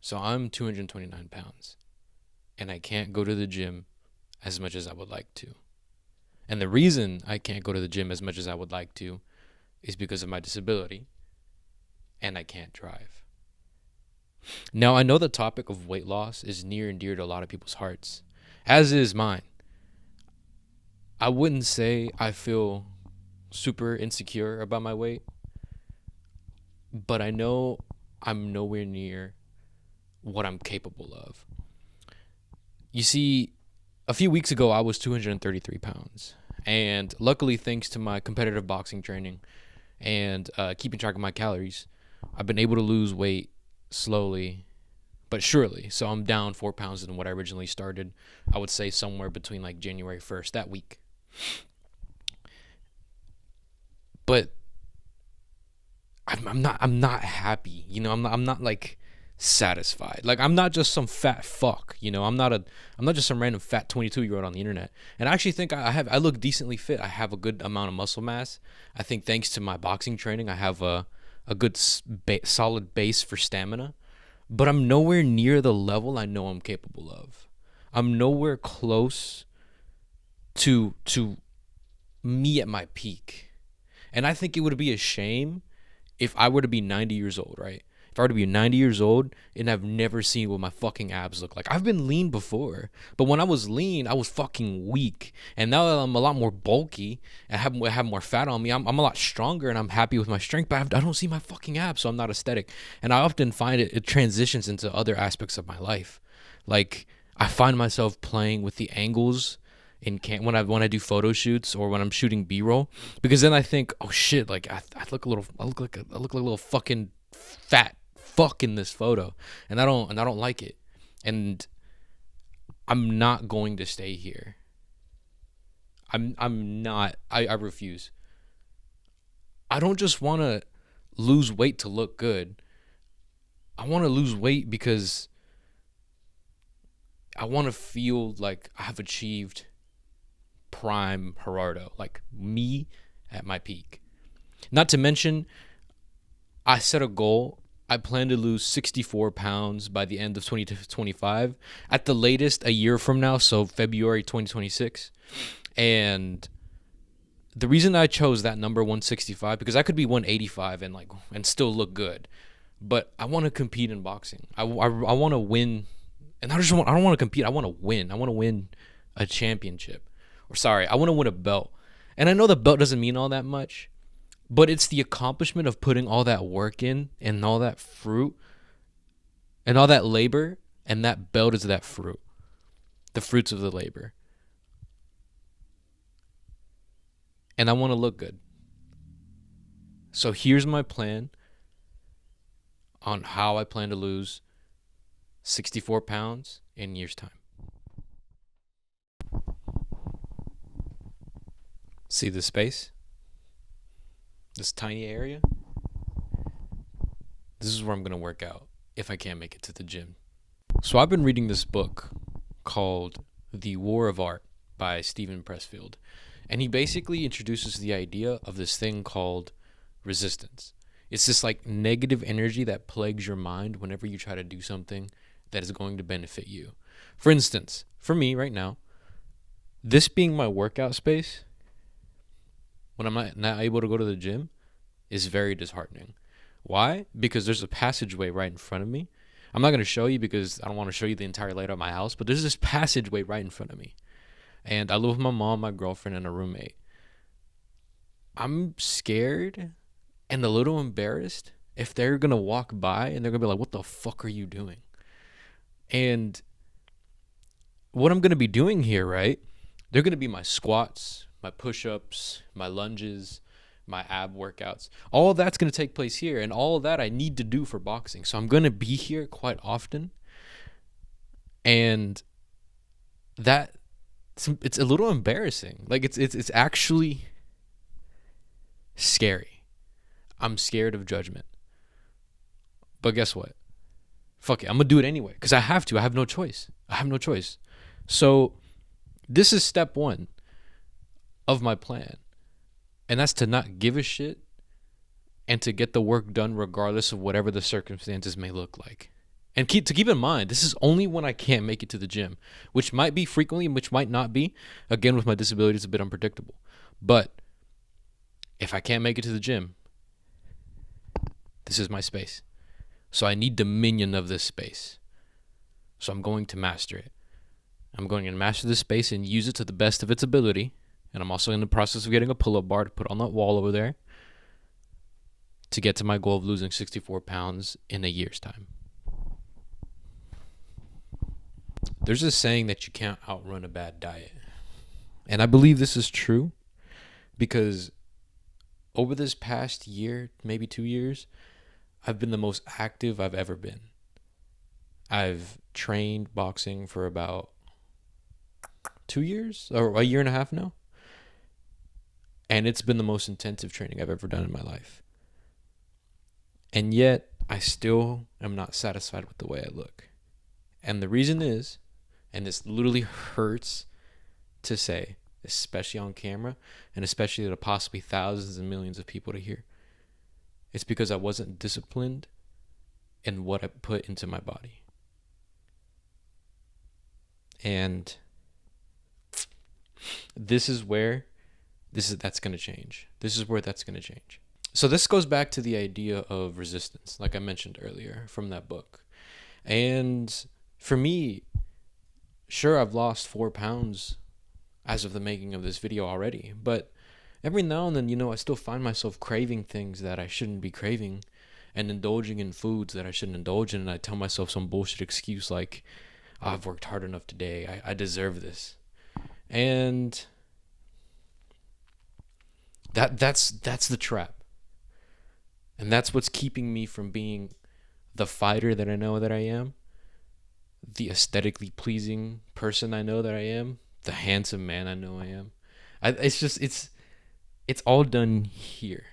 So I'm 229 pounds and I can't go to the gym as much as I would like to. And the reason I can't go to the gym as much as I would like to is because of my disability and I can't drive. Now, I know the topic of weight loss is near and dear to a lot of people's hearts, as is mine. I wouldn't say I feel super insecure about my weight, but I know I'm nowhere near what I'm capable of. You see, a few weeks ago, I was 233 pounds. And luckily, thanks to my competitive boxing training and keeping track of my calories, I've been able to lose weight slowly but surely. So I'm down 4 pounds than what I originally started. I would say somewhere between like January 1st, that week. But I'm not happy. I'm not like satisfied. Like I'm not just some fat fuck. I'm not just some random fat 22-year-old on the internet. And I actually think I look decently fit. I have a good amount of muscle mass. I think thanks to my boxing training, I have a good solid base for stamina. But I'm nowhere near the level I know I'm capable of. I'm nowhere close to me at my peak. And I think it would be a shame if I were to be 90 years old, right? If I were to be 90 years old and I've never seen what my fucking abs look like. I've been lean before, but when I was lean, I was fucking weak. And now that I'm a lot more bulky and have more fat on me, I'm a lot stronger and I'm happy with my strength, but I don't see my fucking abs, so I'm not aesthetic. And I often find it transitions into other aspects of my life. Like, I find myself playing with the angles when I do photo shoots or when I'm shooting B-roll, because then I think, oh shit, like I look like a little fucking fat fuck in this photo, and I don't like it, and I'm not going to stay here. I'm not. I refuse. I don't just want to lose weight to look good. I want to lose weight because I want to feel like I have achieved prime Gerardo, like me at my peak. Not to mention, I set a goal. I plan to lose 64 pounds by the end of 2025, at the latest a year from now, so February 2026. And the reason I chose that number 165, because I could be 185 and still look good, but I want to compete in boxing. I want to win, and I don't want to compete. I want to win. I want to win a championship. Or sorry, I want to win a belt. And I know the belt doesn't mean all that much, but it's the accomplishment of putting all that work in and all that fruit and all that labor, and that belt is that fruit. The fruits of the labor. And I want to look good. So here's my plan on how I plan to lose 64 pounds in a year's time. See this space? This tiny area? This is where I'm going to work out if I can't make it to the gym. So I've been reading this book called The War of Art by Steven Pressfield. And he basically introduces the idea of this thing called resistance. It's this like negative energy that plagues your mind whenever you try to do something that is going to benefit you. For instance, for me right now, this being my workout space, when I'm not able to go to the gym, is very disheartening. Why? Because there's a passageway right in front of me. I'm not going to show you because I don't want to show you the entire layout of my house, but there's this passageway right in front of me. And I live with my mom, my girlfriend, and a roommate. I'm scared and a little embarrassed if they're going to walk by and they're going to be like, what the fuck are you doing? And what I'm going to be doing here, right? They're going to be my squats, my push-ups, my lunges, my ab workouts. All of that's going to take place here, and all of that I need to do for boxing. So I'm going to be here quite often, and it's a little embarrassing. Like it's actually scary. I'm scared of judgment. But guess what? Fuck it. I'm going to do it anyway because I have to. I have no choice. So this is step one of my plan. And that's to not give a shit and to get the work done regardless of whatever the circumstances may look like. And keep in mind, this is only when I can't make it to the gym, which might be frequently, which might not be. Again, with my disability, it's a bit unpredictable. But if I can't make it to the gym, this is my space. So I need dominion of this space. So I'm going to master it. I'm going to master this space and use it to the best of its ability. And I'm also in the process of getting a pull-up bar to put on that wall over there to get to my goal of losing 64 pounds in a year's time. There's this saying that you can't outrun a bad diet. And I believe this is true because over this past year, maybe 2 years, I've been the most active I've ever been. I've trained boxing for about 2 years or a year and a half now. And it's been the most intensive training I've ever done in my life. And yet, I still am not satisfied with the way I look. And the reason is, and this literally hurts to say, especially on camera, and especially to possibly thousands and millions of people to hear, it's because I wasn't disciplined in what I put into my body. And that's going to change. This is where that's going to change. So this goes back to the idea of resistance, like I mentioned earlier from that book. And for me, sure, I've lost 4 pounds as of the making of this video already, but every now and then, I still find myself craving things that I shouldn't be craving and indulging in foods that I shouldn't indulge in. And I tell myself some bullshit excuse like, I've worked hard enough today. I deserve this. And that's the trap. And that's what's keeping me from being the fighter that I know that I am, the aesthetically pleasing person I know that I am, the handsome man I know I am. It's all done here.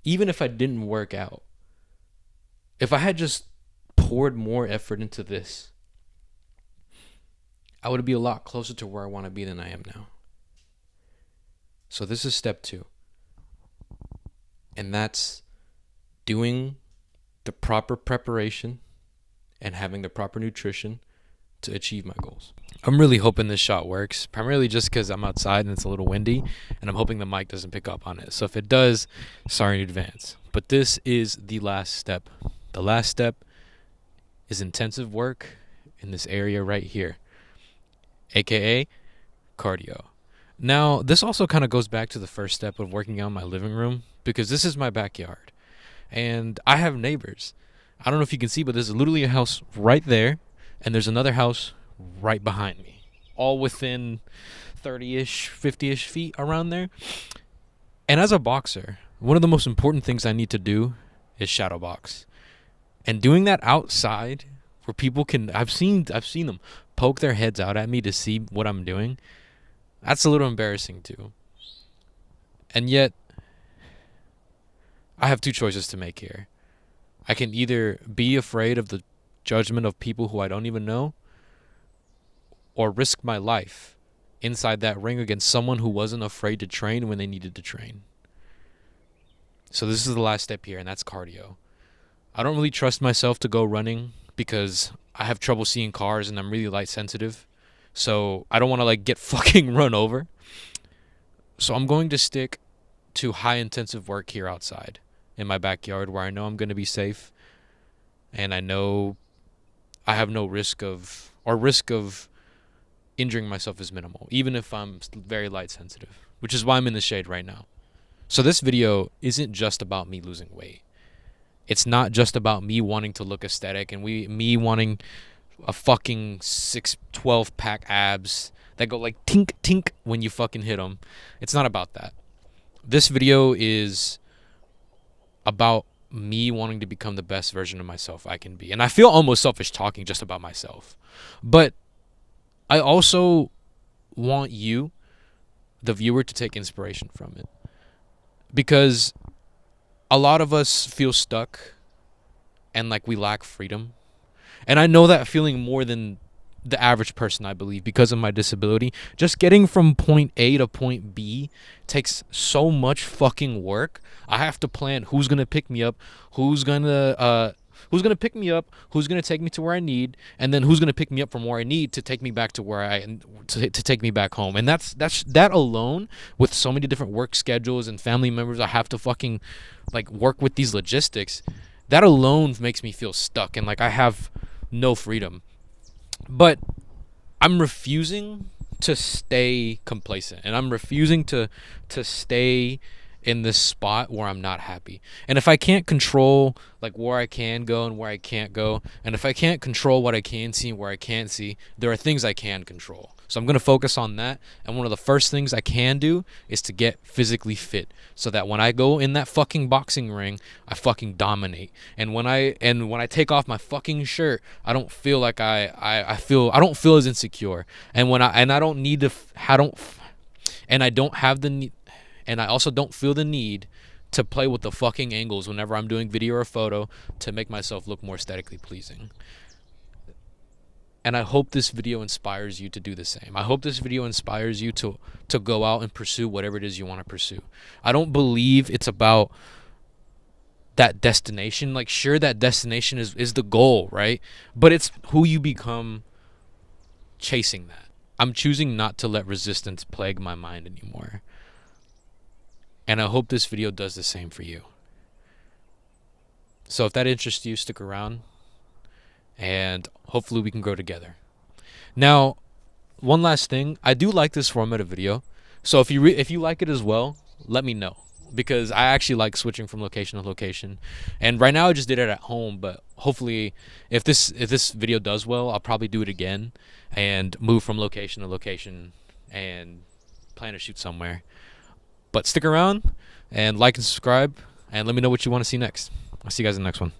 Even if I didn't work out, if I had just poured more effort into this, I would be a lot closer to where I want to be than I am now. So this is step 2. And that's doing the proper preparation and having the proper nutrition to achieve my goals. I'm really hoping this shot works, primarily just because I'm outside and it's a little windy, and I'm hoping the mic doesn't pick up on it. So if it does, sorry in advance. But this is the last step. The last step is intensive work in this area right here, aka cardio. Now, this also kind of goes back to the first step of working out in my living room, because this is my backyard and I have neighbors. I don't know if you can see, but there's literally a house right there and there's another house right behind me, all within 30-ish, 50-ish feet around there. And as a boxer, one of the most important things I need to do is shadow box. And doing that outside where people can, I've seen them poke their heads out at me to see what I'm doing. That's a little embarrassing too. And yet, I have 2 choices to make here. I can either be afraid of the judgment of people who I don't even know, or risk my life inside that ring against someone who wasn't afraid to train when they needed to train. So this is the last step here, and that's cardio. I don't really trust myself to go running because I have trouble seeing cars and I'm really light sensitive. So I don't want to get fucking run over. So I'm going to stick to high intensive work here outside in my backyard where I know I'm going to be safe. And I know I have no risk of injuring myself is minimal, even if I'm very light sensitive, which is why I'm in the shade right now. So this video isn't just about me losing weight. It's not just about me wanting to look aesthetic and me wanting a fucking 12 pack abs that go like tink tink when you fucking hit them. It's not about that. This video is about me wanting to become the best version of myself I can be. And I feel almost selfish talking just about myself. But I also want you, the viewer, to take inspiration from it. Because a lot of us feel stuck and we lack freedom. And I know that feeling more than the average person, I believe, because of my disability. Just getting from point A to point B takes so much fucking work. I have to plan who's going to pick me up, who's going to Who's gonna pick me up? Who's gonna take me to where I need? And then who's gonna pick me up from where I need to take me back to where to take me back home? And that alone, with so many different work schedules and family members, I have to fucking like work with these logistics. That alone makes me feel stuck and like I have no freedom. But I'm refusing to stay complacent, and I'm refusing to stay in this spot where I'm not happy. And if I can't control like where I can go and where I can't go, and if I can't control what I can see and where I can't see, there are things I can control. So I'm going to focus on that. And one of the first things I can do is to get physically fit so that when I go in that fucking boxing ring, I fucking dominate. And when I take off my fucking shirt, I don't feel like I don't feel as insecure. And I don't need to I don't have the need, and I also don't feel the need to play with the fucking angles whenever I'm doing video or photo to make myself look more aesthetically pleasing. And I hope this video inspires you to do the same. I hope this video inspires you to go out and pursue whatever it is you want to pursue. I don't believe it's about that destination. Like, sure, that destination is the goal, right? But it's who you become chasing that. I'm choosing not to let resistance plague my mind anymore. And I hope this video does the same for you. So if that interests you, stick around. And hopefully we can grow together. Now, one last thing. I do like this format of video. So if you like it as well, let me know. Because I actually like switching from location to location. And right now I just did it at home. But hopefully if this video does well, I'll probably do it again. And move from location to location. And plan to shoot somewhere. But stick around. And like and subscribe. And let me know what you want to see next. I'll see you guys in the next one.